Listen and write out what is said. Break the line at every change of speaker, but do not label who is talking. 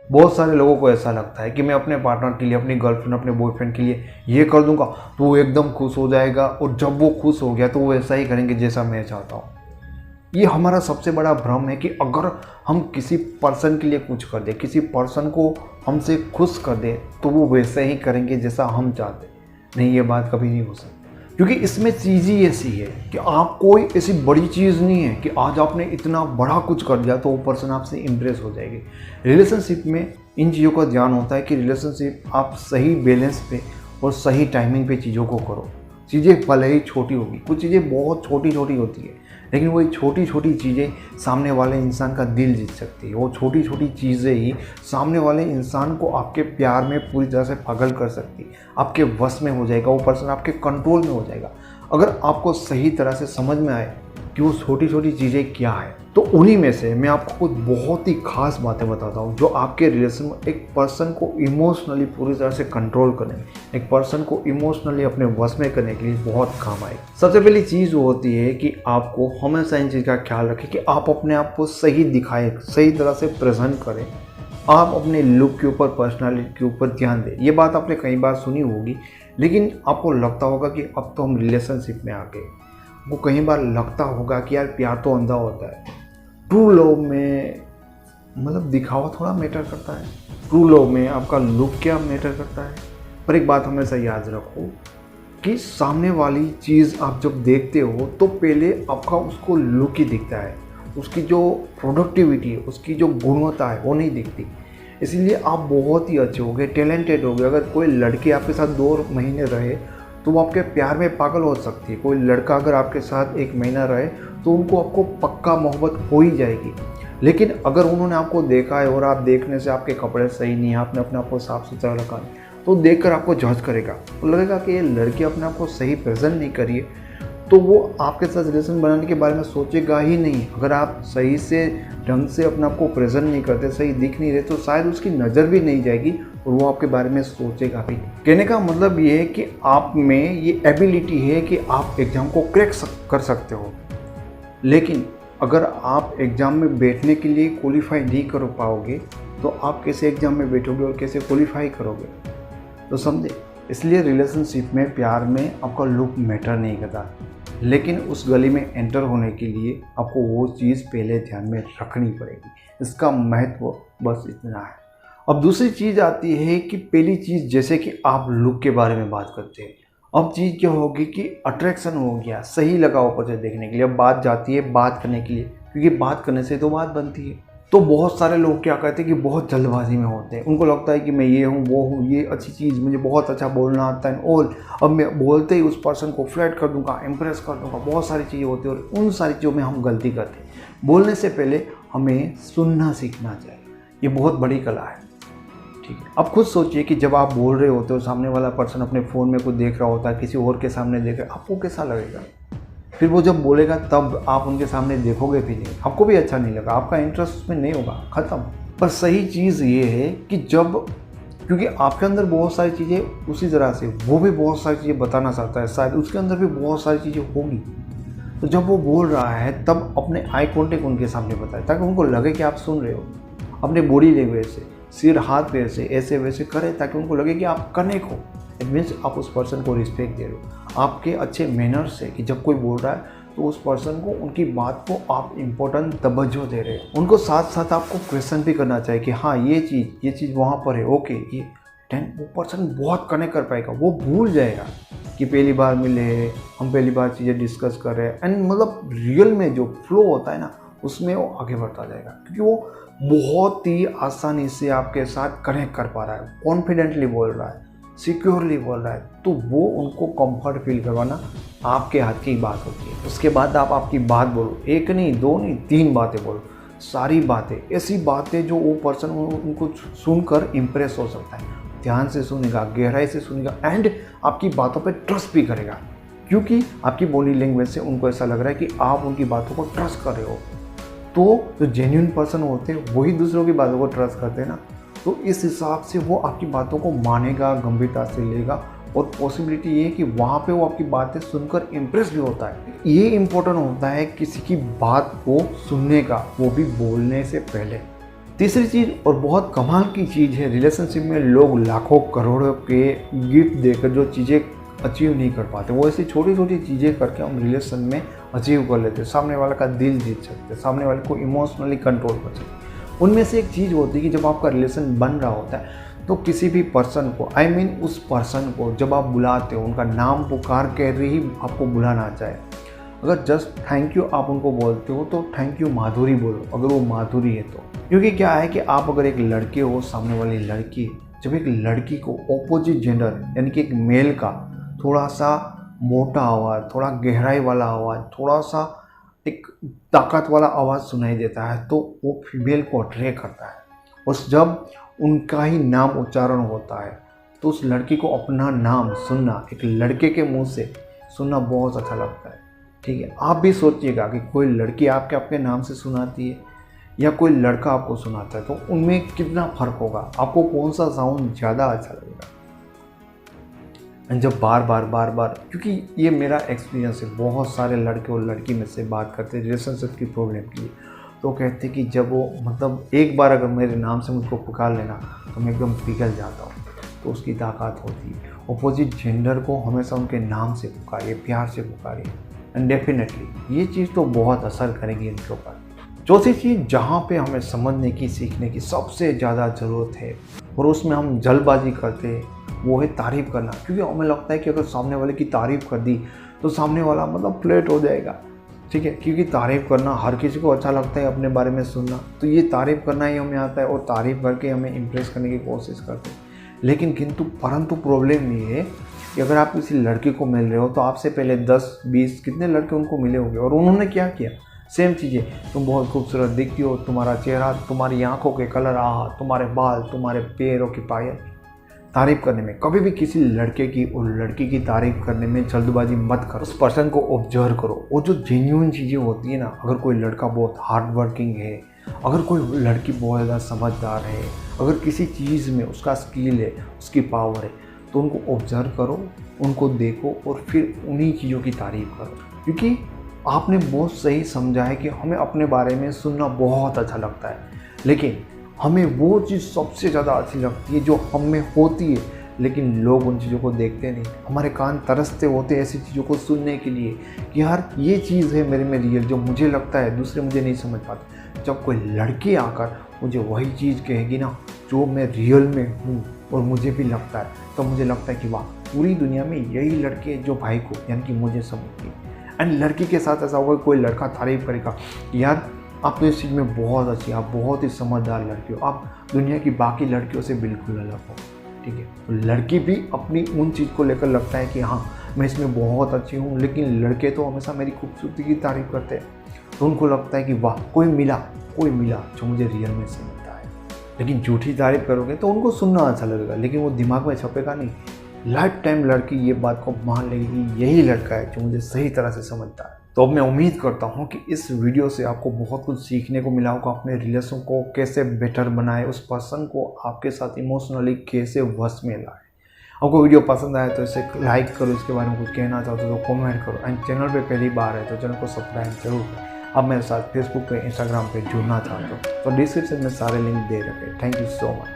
बहुत सारे लोगों को ऐसा लगता है कि मैं अपने पार्टनर के लिए, अपनी गर्लफ्रेंड, अपने बॉयफ्रेंड के लिए ये कर दूंगा तो वो एकदम खुश हो जाएगा, और जब वो खुश हो गया तो वो ऐसा ही करेंगे जैसा मैं चाहता हूँ। ये हमारा सबसे बड़ा भ्रम है कि अगर हम किसी पर्सन के लिए कुछ कर दें, किसी पर्सन को हमसे खुश कर दें, तो वो वैसे ही करेंगे जैसा हम चाहते। नहीं, ये बात कभी नहीं हो सकती, क्योंकि इसमें चीज़ ही ऐसी है कि आप कोई ऐसी बड़ी चीज़ नहीं है कि आज आपने इतना बड़ा कुछ कर दिया तो वो पर्सन आपसे इम्प्रेस हो जाएगी। रिलेशनशिप में इन चीज़ों का ध्यान होता है कि रिलेशनशिप आप सही बैलेंस पे और सही टाइमिंग पे चीज़ों को करो। चीज़ें भले ही छोटी होगी, कुछ चीज़ें बहुत छोटी छोटी होती है, लेकिन वही छोटी छोटी चीज़ें सामने वाले इंसान का दिल जीत सकती है। वो छोटी छोटी चीज़ें ही सामने वाले इंसान को आपके प्यार में पूरी तरह से पागल कर सकती है, आपके वश में हो जाएगा, वो पर्सन आपके कंट्रोल में हो जाएगा। अगर आपको सही तरह से समझ में आए कि वो छोटी छोटी चीज़ें क्या है, तो उन्हीं में से मैं आपको कुछ बहुत ही खास बातें बताता हूँ जो आपके रिलेशन में एक पर्सन को इमोशनली पूरी तरह से कंट्रोल करने, एक पर्सन को इमोशनली अपने वश में करने के लिए बहुत काम आएगी। सबसे पहली चीज़ वो होती है कि आपको हमेशा इन चीज़ का ख्याल रखें कि आप अपने आप को सही दिखाएं, सही तरह से प्रेजेंट करें। आप अपने लुक के ऊपर, पर्सनालिटी के ऊपर ध्यान दें। ये बात आपने कई बार सुनी होगी, लेकिन आपको लगता होगा कि अब तो हम रिलेशनशिप में आ गए। वो कई बार लगता होगा कि यार प्यार तो अंधा होता है। ट्रू लव में मतलब दिखावा थोड़ा मैटर करता है, ट्रू लव में आपका लुक क्या मैटर करता है। पर एक बात हमेशा याद रखो कि सामने वाली चीज़ आप जब देखते हो तो पहले आपका उसको लुक ही दिखता है, उसकी जो प्रोडक्टिविटी है, उसकी जो गुणवत्ता है वो नहीं दिखती। इसलिए आप बहुत ही अच्छे हो गए, टैलेंटेड हो गए। अगर कोई लड़की आपके साथ 2 महीने रहे तो वो आपके प्यार में पागल हो सकती है। कोई लड़का अगर आपके साथ 1 महीना रहे तो उनको आपको पक्का मोहब्बत हो ही जाएगी। लेकिन अगर उन्होंने आपको देखा है और आप देखने से आपके कपड़े सही नहीं है, आपने अपने आप को साफ सुथरा रखा नहीं, तो देखकर आपको जज करेगा, तो लगेगा कि ये लड़की अपने आप को सही प्रेजेंट नहीं करी है, तो वो आपके साथ रिलेशन बनाने के बारे में सोचेगा ही नहीं। अगर आप सही से ढंग से अपने आप को प्रेजेंट नहीं करते, सही दिख नहीं रहे, तो शायद उसकी नज़र भी नहीं जाएगी और वो आपके बारे में सोचेगा भी। कहने का मतलब ये है कि आप में ये एबिलिटी है कि आप एग्ज़ाम को क्रैक कर सकते हो, लेकिन अगर आप एग्ज़ाम में बैठने के लिए क्वालिफाई नहीं कर पाओगे तो आप कैसे एग्ज़ाम में बैठोगे और कैसे क्वालिफाई करोगे, तो समझे। इसलिए रिलेशनशिप में, प्यार में आपका लुक मैटर नहीं करता, लेकिन उस गली में एंटर होने के लिए आपको वो चीज़ पहले ध्यान में रखनी पड़ेगी। इसका महत्व बस इतना है। अब दूसरी चीज़ आती है कि पहली चीज़ जैसे कि आप लुक के बारे में बात करते हैं, अब चीज़ क्या होगी कि अट्रैक्शन हो गया, सही लगा ऊपर से देखने के लिए। अब बात जाती है बात करने के लिए, क्योंकि बात करने से तो बात बनती है। तो बहुत सारे लोग क्या कहते हैं कि बहुत जल्दबाजी में होते हैं, उनको लगता है कि मैं ये हूँ, वो हूँ, ये अच्छी चीज़, मुझे बहुत अच्छा बोलना आता है और अब मैं बोलते ही उस पर्सन को फ्लर्ट कर दूंगा, इम्प्रेस कर दूंगा। बहुत सारी चीज़ें होती है और उन सारी चीज़ों में हम गलती करते हैं। बोलने से पहले हमें सुनना सीखना चाहिए, ये बहुत बड़ी कला है। ठीक है, अब खुद सोचिए कि जब आप बोल रहे होते हो, सामने वाला पर्सन अपने फ़ोन में कुछ देख रहा होता है, किसी और के सामने देख रहा है, आपको कैसा लगेगा। फिर वो जब बोलेगा तब आप उनके सामने देखोगे भी नहीं, आपको भी अच्छा नहीं लगा, आपका इंटरेस्ट उसमें नहीं होगा, ख़त्म। पर सही चीज़ ये है कि जब, क्योंकि आपके अंदर बहुत सारी चीज़ें उसी तरह से, वो भी बहुत सारी चीज़ें बताना चाहता है, शायद उसके अंदर भी बहुत सारी चीज़ें होगी। तो जब वो बोल रहा है तब अपने आई कॉन्टेक्ट उनके सामने बताए, ताकि उनको लगे कि आप सुन रहे हो। अपने बॉडी लैंग्वेज से, सिर हाथ पैर से ऐसे वैसे करें ताकि उनको लगे कि आप कनेक्ट हो। इट मीन्स आप उस पर्सन को रिस्पेक्ट दे रहे हो। आपके अच्छे मैनर्स से कि जब कोई बोल रहा है तो उस पर्सन को, उनकी बात को आप इम्पोर्टेंट तवज्जो दे रहे हो। उनको साथ साथ आपको क्वेश्चन भी करना चाहिए कि हाँ ये चीज़ वहाँ पर है, ओके ये, देन वो पर्सन बहुत कनेक्ट कर पाएगा। वो भूल जाएगा कि पहली बार मिले, हम पहली बार चीज़ें डिस्कस कर रहे हैं, एंड मतलब रियल में जो फ्लो होता है ना, उसमें वो आगे बढ़ता जाएगा, क्योंकि वो बहुत ही आसानी से आपके साथ कनेक्ट कर पा रहा है, कॉन्फिडेंटली बोल रहा है, सिक्योरली बोल रहा है। तो वो उनको कंफर्ट फील करवाना आपके हाथ की बात होती है। उसके बाद आप आपकी बात बोलो, 1 नहीं 2 नहीं 3 बातें बोलो, सारी बातें, ऐसी बातें जो वो पर्सन उनको सुनकर इम्प्रेस हो सकता है, ध्यान से सुनेगा, गहराई से सुनेगा, एंड आपकी बातों पे ट्रस्ट भी करेगा, क्योंकि आपकी बॉडी लैंग्वेज से उनको ऐसा लग रहा है कि आप उनकी बातों को ट्रस्ट कर रहे हो। तो जो जेन्युइन पर्सन होते हैं वही दूसरों की बातों को ट्रस्ट करते हैं ना, तो इस हिसाब से वो आपकी बातों को मानेगा, गंभीरता से लेगा, और पॉसिबिलिटी ये है कि वहाँ पे वो आपकी बातें सुनकर इम्प्रेस भी होता है। ये इम्पोर्टेंट होता है किसी की बात को सुनने का, वो भी बोलने से पहले। तीसरी चीज़ और बहुत कमाल की चीज़ है, रिलेशनशिप में लोग लाखों करोड़ों के गिफ्ट देकर जो चीज़ें अचीव नहीं कर पाते, वो ऐसी छोटी छोटी चीज़ें करके हम रिलेशन में अचीव कर लेते हैं। सामने वाले का दिल जीत सकते हैं, सामने वाले को इमोशनली कंट्रोल कर सकते हैं। उनमें से एक चीज़ होती है कि जब आपका रिलेशन बन रहा होता है तो किसी भी पर्सन को, उस पर्सन को जब आप बुलाते हो, उनका नाम पुकार कर ही आपको बुलाना चाहिए। अगर जस्ट थैंक यू आप उनको बोलते हो तो थैंक यू माधुरी बोलो, अगर वो माधुरी है तो। क्योंकि क्या है कि आप अगर एक लड़के हो, सामने वाली लड़की, जब एक लड़की को ऑपोजिट जेंडर यानी कि एक मेल का थोड़ा सा मोटा आवाज़, थोड़ा गहराई वाला आवाज़, थोड़ा सा एक ताकत वाला आवाज़ सुनाई देता है तो वो फीमेल को अट्रैक्ट करता है। और जब उनका ही नाम उच्चारण होता है तो उस लड़की को अपना नाम सुनना, एक लड़के के मुंह से सुनना बहुत अच्छा लगता है। ठीक है, आप भी सोचिएगा कि कोई लड़की आपके अपने नाम से सुनाती है या कोई लड़का आपको सुनाता है तो उनमें कितना फ़र्क होगा, आपको कौन सा साउंड ज़्यादा अच्छा लगेगा। जब बार बार, क्योंकि ये मेरा एक्सपीरियंस है, बहुत सारे लड़के और लड़की में से बात करते हैं रिलेशनशिप की प्रॉब्लम के लिए, तो कहते कि जब वो मतलब एक बार अगर मेरे नाम से मुझको पुकार लेना तो मैं एकदम पिघल जाता हूँ, तो उसकी ताकत होती है। अपोजिट जेंडर को हमेशा उनके नाम से पुकारिए, प्यार से पुकारिए, एंड डेफिनेटली ये चीज़ तो बहुत असर करेगी इनके ऊपर। चौथी चीज़ जहाँ पे हमें समझने की, सीखने की सबसे ज़्यादा ज़रूरत है और उसमें हम जल्दबाजी करते हैं, वो है तारीफ़ करना। क्योंकि हमें लगता है कि अगर सामने वाले की तारीफ़ कर दी तो सामने वाला मतलब फ्लैट हो जाएगा। ठीक है, क्योंकि तारीफ़ करना हर किसी को अच्छा लगता है, अपने बारे में सुनना, तो ये तारीफ़ करना ही हमें आता है और तारीफ़ करके हमें इम्प्रेस करने की कोशिश करते हैं। लेकिन परंतु प्रॉब्लम ये है कि अगर आप किसी लड़के को मिल रहे हो तो आपसे पहले 10-20 कितने लड़के उनको मिले होंगे और उन्होंने क्या किया, सेम चीज़ें, तुम बहुत खूबसूरत दिखती हो, तुम्हारा चेहरा, तुम्हारी आंखों के कलर, तुम्हारे बाल, तुम्हारे पैरों की पायल। तारीफ़ करने में कभी भी किसी लड़के की और लड़की की तारीफ़ करने में जल्दबाजी मत करो। उस पर्सन को ऑब्जर्व करो, वो जो जेन्युइन चीज़ें होती है ना, अगर कोई लड़का बहुत हार्ड वर्किंग है, अगर कोई लड़की बहुत ज़्यादा समझदार है, अगर किसी चीज़ में उसका स्किल है, उसकी पावर है, तो उनको ऑब्जर्व करो, उनको देखो और फिर उन्हीं चीज़ों की तारीफ़ करो। क्योंकि आपने बहुत सही समझा है कि हमें अपने बारे में सुनना बहुत अच्छा लगता है, लेकिन हमें वो चीज़ सबसे ज़्यादा अच्छी लगती है जो हम में होती है, लेकिन लोग उन चीज़ों को देखते नहीं। हमारे कान तरसते होते हैं ऐसी चीज़ों को सुनने के लिए कि यार ये चीज़ है मेरे में रियल, जो मुझे लगता है दूसरे मुझे नहीं समझ पाते। जब कोई लड़की आकर मुझे वही चीज़ कहेगी ना जो मैं रियल में हूँ और मुझे भी लगता है, तो मुझे लगता है कि वाह, पूरी दुनिया में यही लड़की है जो भाई को यानी कि मुझे समझती है। एंड लड़की के साथ ऐसा होगा, कोई लड़का तारीफ़ करेगा, यार आप तो इस चीज़ में बहुत अच्छी, आप बहुत ही समझदार लड़की हो, आप दुनिया की बाकी लड़कियों से बिल्कुल अलग हो। ठीक है, तो लड़की भी अपनी उन चीज़ को लेकर लगता है कि हाँ मैं इसमें बहुत अच्छी हूँ, लेकिन लड़के तो हमेशा मेरी खूबसूरती की तारीफ़ करते हैं, तो उनको लगता है कि वाह, कोई मिला जो मुझे रियल में समझता है। लेकिन झूठी तारीफ़ करोगे तो उनको सुनना अच्छा लगेगा, लेकिन वो दिमाग में छपेगा नहीं। लाइफ टाइम लड़की ये बात को मान लेगी कि यही लड़का है जो मुझे सही तरह से समझता है। तो अब मैं उम्मीद करता हूँ कि इस वीडियो से आपको बहुत कुछ सीखने को मिला होगा, अपने रिलेशन को कैसे बेटर बनाए, उस पर्सन को आपके साथ इमोशनली कैसे वश में लाए। आपको वीडियो पसंद आया तो इसे लाइक करो, इसके बारे में कुछ कहना चाहते हो तो कमेंट करो, एंड चैनल पे पहली बार है तो चैनल को सब्सक्राइब जरूर करें। आप मेरे साथ फेसबुक पे, इंस्टाग्राम पे जुड़ना चाहते हो तो डिस्क्रिप्शन में सारे लिंक दे रखे। Thank you so much.